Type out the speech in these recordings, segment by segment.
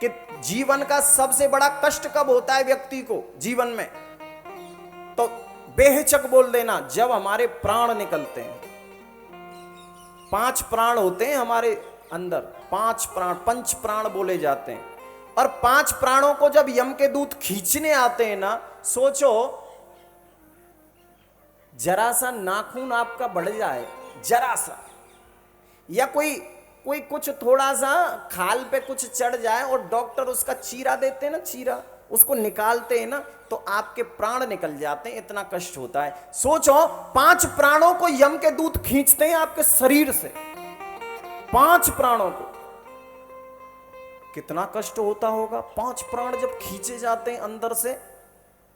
कि जीवन का सबसे बड़ा कष्ट कब होता है व्यक्ति को जीवन में, तो बेहिचक बोल देना जब हमारे प्राण निकलते हैं। 5 प्राण होते हैं हमारे अंदर, 5 प्राण, पंच प्राण बोले जाते हैं। और 5 प्राणों को जब यम के दूत खींचने आते हैं ना, सोचो जरा सा नाखून आपका बढ़ जाए, जरा सा, या कोई कुछ थोड़ा सा खाल पे कुछ चढ़ जाए और डॉक्टर उसका चीरा देते हैं ना, चीरा उसको निकालते हैं ना, तो आपके प्राण निकल जाते हैं, इतना कष्ट होता है। सोचो 5 प्राणों को यम के दूत खींचते हैं आपके शरीर से, 5 प्राणों को, कितना कष्ट होता होगा। 5 प्राण जब खींचे जाते हैं अंदर से,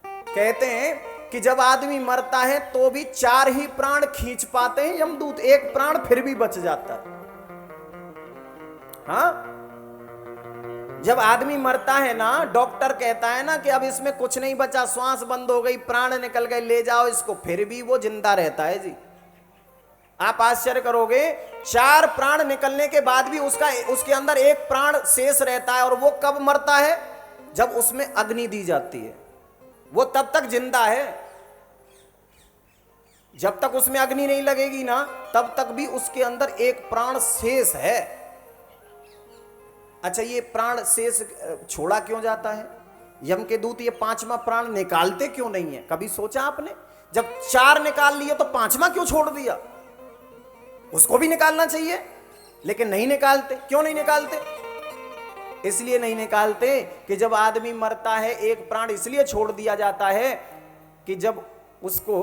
कहते हैं कि जब आदमी मरता है तो भी 4 ही प्राण खींच पाते हैं यमदूत, 1 प्राण फिर भी बच जाता है। हाँ, जब आदमी मरता है ना, डॉक्टर कहता है ना कि अब इसमें कुछ नहीं बचा, श्वास बंद हो गई, प्राण निकल गए, ले जाओ इसको, फिर भी वो जिंदा रहता है जी। आप आश्चर्य करोगे, 4 प्राण निकलने के बाद भी उसके अंदर 1 प्राण शेष रहता है। और वो कब मरता है? जब उसमें अग्नि दी जाती है, वो तब तक जिंदा है। जब तक उसमें अग्नि नहीं लगेगी ना, तब तक भी उसके अंदर 1 प्राण शेष है। अच्छा, ये प्राण शेष छोड़ा क्यों जाता है? यम के दूत ये 5वां प्राण निकालते क्यों नहीं है? कभी सोचा आपने? जब 4 निकाल लिए तो 5वां क्यों छोड़ दिया? उसको भी निकालना चाहिए, लेकिन नहीं निकालते। क्यों नहीं निकालते? इसलिए नहीं निकालते कि जब आदमी मरता है 1 प्राण इसलिए छोड़ दिया जाता है कि जब उसको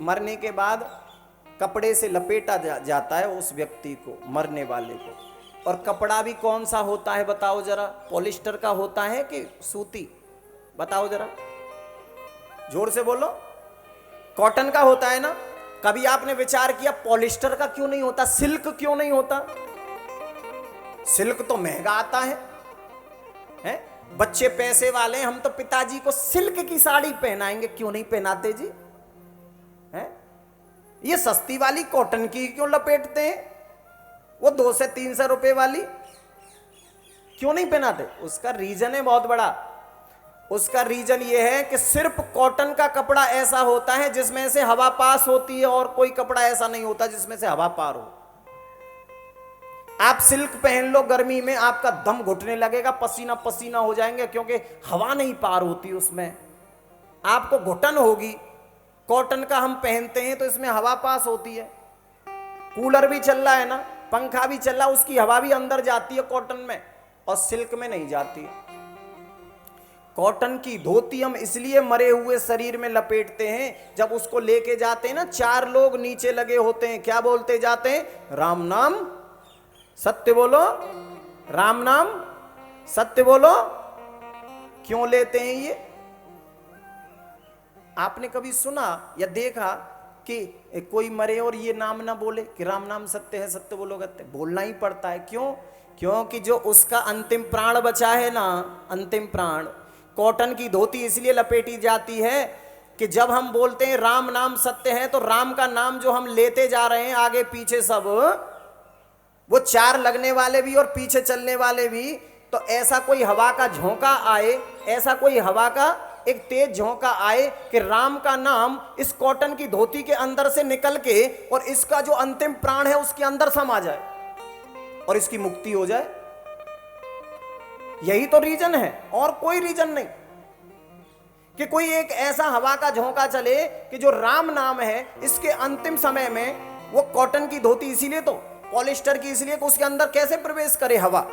मरने के बाद कपड़े से लपेटा जाता है उस व्यक्ति को, मरने वाले को। और कपड़ा भी कौन सा होता है बताओ जरा? पॉलिस्टर का होता है कि सूती? बताओ जरा, जोर से बोलो। कॉटन का होता है ना? कभी आपने विचार किया पॉलिस्टर का क्यों नहीं होता, सिल्क क्यों नहीं होता? सिल्क तो महंगा आता है? बच्चे पैसे वाले, हम तो पिताजी को सिल्क की साड़ी पहनाएंगे, क्यों नहीं पहनाते जी? हैं? ये सस्ती वाली कॉटन की क्यों लपेटते हैं? वो 200 से 300 रुपए वाली क्यों नहीं पहनाते? उसका रीजन है बहुत बड़ा। उसका रीजन ये है कि सिर्फ कॉटन का कपड़ा ऐसा होता है जिसमें से हवा पास होती है, और कोई कपड़ा ऐसा नहीं होता जिसमें से हवा पार हो। आप सिल्क पहन लो, गर्मी में आपका दम घुटने लगेगा, पसीना पसीना हो जाएंगे, क्योंकि हवा नहीं पार होती उसमें, आपको घुटन होगी। कॉटन का हम पहनते हैं तो इसमें हवा पास होती है। कूलर भी चल रहा है ना, पंखा भी चल रहा, उसकी हवा भी अंदर जाती है कॉटन में, और सिल्क में नहीं जाती। कॉटन की धोती हम इसलिए मरे हुए शरीर में लपेटते हैं, जब उसको लेके जाते हैं ना, 4 लोग नीचे लगे होते हैं, क्या बोलते जाते हैं? राम नाम सत्य बोलो, राम नाम सत्य बोलो। क्यों लेते हैं ये? आपने कभी सुना या देखा कि कोई मरे और ये नाम ना बोले कि राम नाम सत्य है, सत्य बोलो कहते? बोलना ही पड़ता है। क्यों? क्योंकि जो उसका अंतिम प्राण बचा है ना, अंतिम प्राण, कॉटन की धोती इसलिए लपेटी जाती है कि जब हम बोलते हैं राम नाम सत्य है, तो राम का नाम जो हम लेते जा रहे हैं आगे पीछे सब, वो 4 लगने वाले भी और पीछे चलने वाले भी, तो ऐसा कोई हवा का झोंका आए, ऐसा कोई हवा का एक तेज झोंका आए कि राम का नाम इस कॉटन की धोती के अंदर से निकल के और इसका जो अंतिम प्राण है उसके अंदर समा जाए और इसकी मुक्ति हो जाए। यही तो रीजन है, और कोई रीजन नहीं कि कोई एक ऐसा हवा का झोंका चले कि जो राम नाम है इसके अंतिम समय में, वो कॉटन की धोती इसीलिए तो, पॉलिस्टर की इसलिए कि उसके अंदर कैसे प्रवेश करे हवा,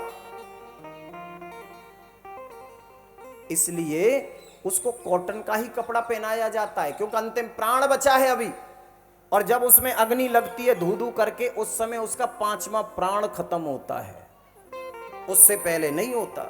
इसलिए उसको कॉटन का ही कपड़ा पहनाया जाता है, क्योंकि अंतिम प्राण बचा है अभी। और जब उसमें अग्नि लगती है धू धू करके, उस समय उसका 5वां प्राण खत्म होता है, उससे पहले नहीं होता।